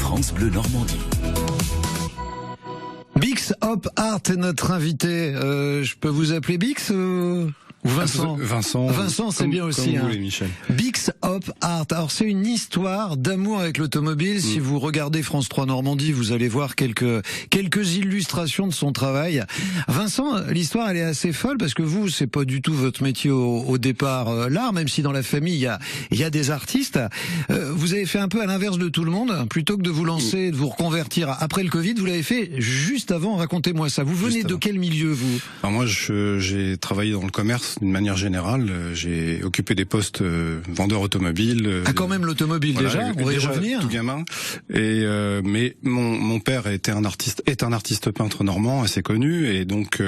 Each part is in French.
France Bleu Normandie. Bix Hop Art est notre invité. Je peux vous appeler Bix ou Vincent? Vincent, c'est bien aussi. Comme vous voulez, Michel. Bix Hop Art. Alors c'est une histoire d'amour avec l'automobile. Si vous regardez France 3 Normandie, vous allez voir quelques illustrations de son travail. Vincent, l'histoire elle est assez folle parce que vous, c'est pas du tout votre métier au départ, l'art, même si dans la famille il y a des artistes. Vous avez fait un peu à l'inverse de tout le monde. Plutôt que de vous lancer, de vous reconvertir après le Covid, vous l'avez fait juste avant. Racontez-moi ça. Vous venez de quel milieu, vous? Alors moi, j'ai travaillé dans le commerce d'une manière générale. J'ai occupé des postes vendeur automobile. Quand même l'automobile, voilà, déjà, on va y revenir. Tout gamin. Et mais mon père est un artiste peintre normand assez connu, et donc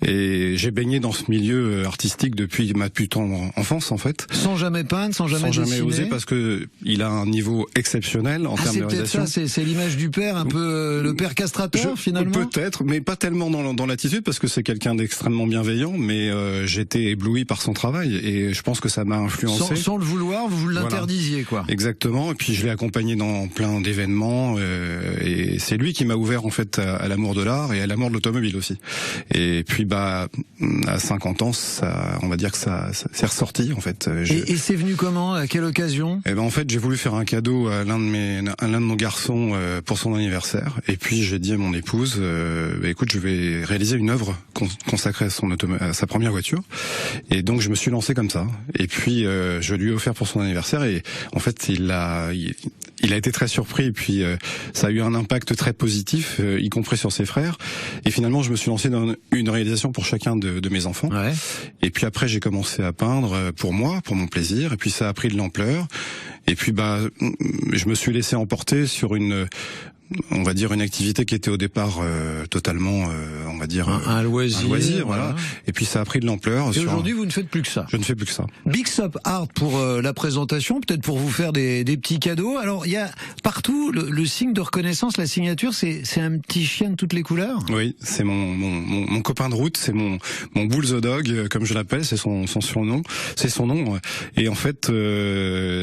et j'ai baigné dans ce milieu artistique depuis ma plus tendre enfance, en fait. Sans jamais peindre, sans jamais oser, parce que il a un niveau exceptionnel en termes de réalisation. C'est peut-être ça, c'est l'image du père, un peu le père castrateur finalement. Peut-être, mais pas tellement dans l'attitude, parce que c'est quelqu'un d'extrêmement bienveillant, mais j'étais ébloui par son travail et je pense que ça m'a influencé. Sans le vouloir, vous l'interdisiez, quoi. Exactement. Et puis je l'ai accompagné dans plein d'événements et c'est lui qui m'a ouvert en fait à l'amour de l'art et à l'amour de l'automobile aussi. Et puis à 50 ans, on va dire que ça s'est ressorti en fait. Et c'est venu comment? À quelle occasion? En fait, j'ai voulu faire un cadeau à l'un de nos garçons pour son anniversaire. Et puis j'ai dit à mon épouse, écoute, je vais réaliser une œuvre consacrée à sa première voiture. Et donc je me suis lancé comme ça. Et puis je lui ai offert pour son anniversaire. Et en fait, il a été très surpris. Et puis ça a eu un impact très positif, y compris sur ses frères. Et finalement, je me suis lancé dans une réalisation pour chacun de mes enfants. Ouais. Et puis après, j'ai commencé à peindre pour moi, pour mon plaisir. Et puis ça a pris de l'ampleur. Et puis je me suis laissé emporter sur une activité qui était au départ totalement, on va dire un loisir, voilà. Et puis ça a pris de l'ampleur. Et aujourd'hui, vous ne faites plus que ça. Je ne fais plus que ça. Bix Hop Art pour la présentation, peut-être pour vous faire des petits cadeaux. Alors il y a partout le signe de reconnaissance, la signature, c'est un petit chien de toutes les couleurs. Oui, c'est mon copain de route, c'est mon Bull the Dog, comme je l'appelle, c'est son surnom, c'est son nom. Et en fait,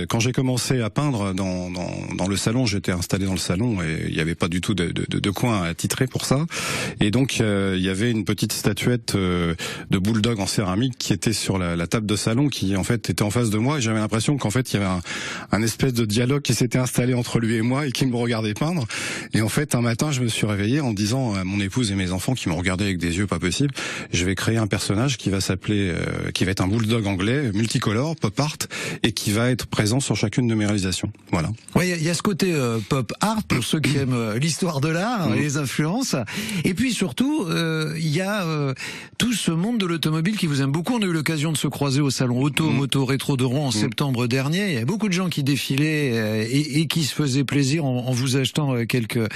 quand j'ai commencé à peindre dans le salon, j'étais installé dans le salon et il n'y avait pas du tout de coin attitré pour ça. Et donc il y avait une petite statuette de bulldog en céramique qui était sur la table de salon, qui en fait était en face de moi, et j'avais l'impression qu'en fait il y avait un espèce de dialogue qui s'était installé entre lui et moi et qui me regardait peindre. Et en fait un matin je me suis réveillé en disant à mon épouse et mes enfants qui me regardaient avec des yeux pas possibles, je vais créer un personnage qui va s'appeler qui va être un bulldog anglais multicolore, pop art, et qui va être présent sur chacune de mes réalisations. Voilà. Ouais, il y a ce côté pop art pour ceux qui aiment l'histoire de l'art, les influences. Et puis surtout, il y a tout ce monde de l'automobile qui vous aime beaucoup. On a eu l'occasion de se croiser au salon Moto Rétro de Rouen en septembre dernier. Il y a beaucoup de gens qui défilaient et qui se faisaient plaisir en vous achetant quelques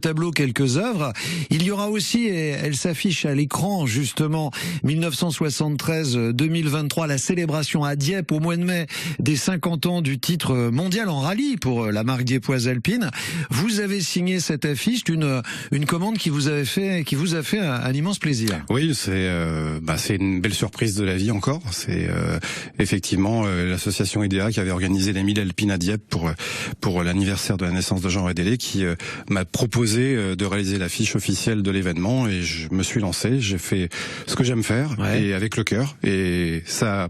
tableaux, quelques œuvres. Il y aura aussi, et elle s'affiche à l'écran justement, 1973-2023, la célébration à Dieppe au mois de mai des 50 ans du titre mondial en rallye pour la marque Dieppoise Alpine. Vous avez signé cette affiche d'une commande qui vous a fait un immense plaisir. Oui, c'est une belle surprise de la vie encore. C'est effectivement l'association IDEA qui avait organisé les 1000 Alpines à Dieppe pour l'anniversaire de la naissance de Jean Rédélé, qui m'a proposé de réaliser l'affiche officielle de l'événement, et je me suis lancé. J'ai fait ce que j'aime faire, et avec le cœur, et ça.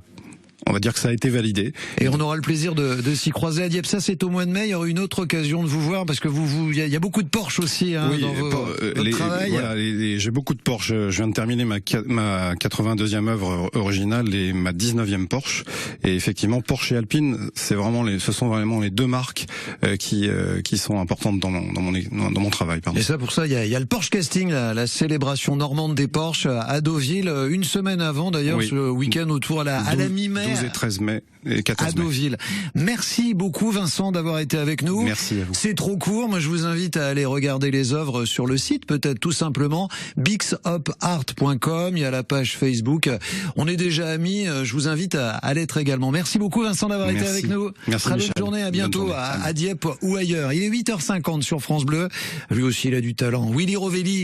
On va dire que ça a été validé. Et on aura le plaisir de s'y croiser à Dieppe. Ça, c'est au mois de mai. Il y aura une autre occasion de vous voir, parce que il y a beaucoup de Porsche aussi dans votre travail. Voilà, j'ai beaucoup de Porsche. Je viens de terminer ma 82e œuvre originale et ma 19e Porsche. Et effectivement, Porsche et Alpine, ce sont vraiment les deux marques qui sont importantes dans mon travail. Pardon. Et ça, pour ça, il y a le Porsche Casting, la célébration normande des Porsche à Deauville, une semaine avant d'ailleurs, ce week-end autour à la mi-mai. 12 et 13 mai et 14 mai. À Deauville. Merci beaucoup Vincent d'avoir été avec nous. Merci à vous. C'est trop court, moi je vous invite à aller regarder les œuvres sur le site, peut-être tout simplement bixhopart.com, il y a la page Facebook. On est déjà amis, je vous invite à l'être également. Merci beaucoup Vincent d'avoir été avec nous. Merci Très Michel. bonne journée, à bientôt à Dieppe ou ailleurs. Il est 8h50 sur France Bleu. Lui aussi il a du talent. Willy Rovelli.